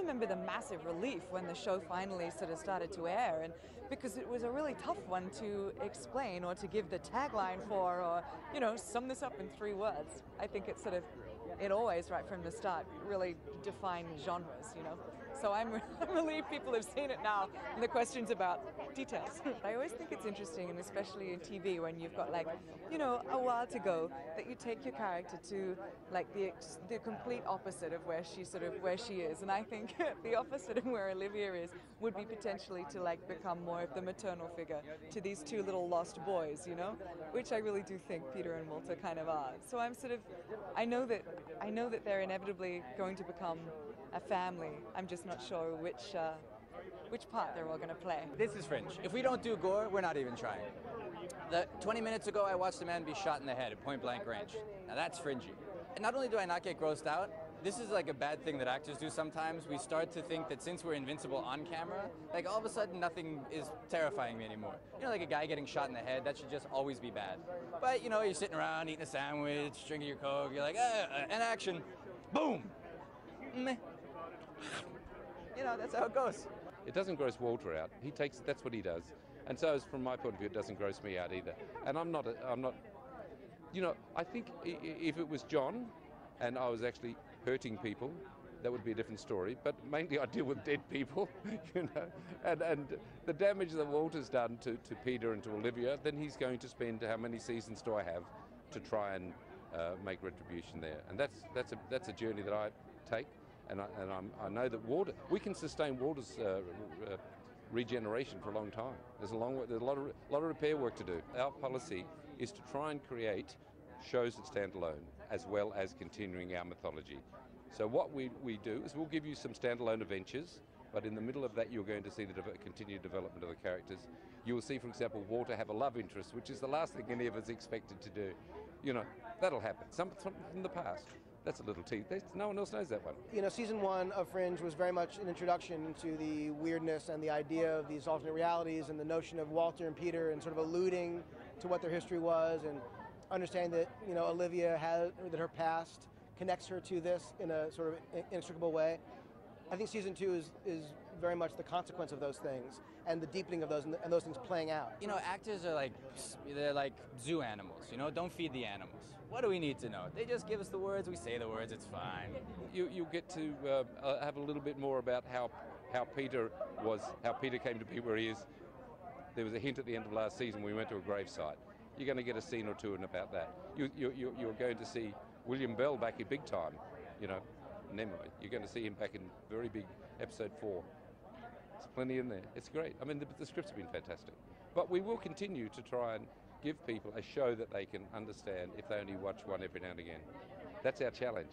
remember the massive relief when the show finally sort of started to air, and because it was a really tough one to explain or to give the tagline for, or, you know, sum this up in 3 words. I think it's sort of, it always, right from the start, really defined genres, you know. So I'm relieved people have seen it now, and the question's about details. I always think it's interesting, and especially in TV, when you've got, like, you know, a while to go, that you take your character to, like, the complete opposite of where she is. And I think the opposite of where Olivia is would be potentially to, like, become more of the maternal figure to these 2 little lost boys, you know, which I really do think Peter and Walter kind of are. So I'm sort of, I know that they're inevitably going to become a family. I'm just not sure which part they're all going to play. This is Fringe. If we don't do gore, we're not even trying. 20 minutes ago, I watched a man be shot in the head at point blank range. Now that's fringy. And not only do I not get grossed out, this is like a bad thing that actors do sometimes. We start to think that since we're invincible on camera, like all of a sudden nothing is terrifying me anymore. You know, like a guy getting shot in the head, that should just always be bad. But, you know, you're sitting around eating a sandwich, drinking your Coke, you're like, and action, boom! Meh. You know, that's how it goes. It doesn't gross Walter out. That's what he does. And so, from my point of view, it doesn't gross me out either. And I'm not, you know, I think if it was John and I was actually hurting people, that would be a different story. But mainly I deal with dead people, you know. And the damage that Walter's done to Peter and to Olivia, then he's going to spend, how many seasons do I have to try and make retribution there? And that's a journey that I take. And I know that we can sustain Walter's regeneration for a long time. There's a lot of repair work to do. Our policy is to try and create shows that stand alone, as well as continuing our mythology. So what we do is we'll give you some standalone adventures, but in the middle of that you're going to see the continued development of the characters. You will see, for example, Walter have a love interest, which is the last thing any of us expected to do. You know, that'll happen. Something from the past. That's a little tease. No one else knows that one. You know, season 1 of Fringe was very much an introduction to the weirdness and the idea of these alternate realities and the notion of Walter and Peter, and sort of alluding to what their history was, and understanding that, you know, Olivia that her past connects her to this in a sort of inextricable way. I think season 2 is very much the consequence of those things and the deepening of those, and those things playing out. You know, actors are they're like zoo animals, you know, don't feed the animals. What do we need to know? They just give us the words, we say the words, it's fine. You get to have a little bit more about how Peter came to be where he is. There was a hint at the end of last season when we went to a gravesite. You're going to get a scene or two in about that. You're going to see William Bell back in big time, you know. Nemo. You're going to see him back in very big episode 4. There's plenty in there. It's great. I mean, the scripts have been fantastic. But we will continue to try and give people a show that they can understand if they only watch one every now and again. That's our challenge.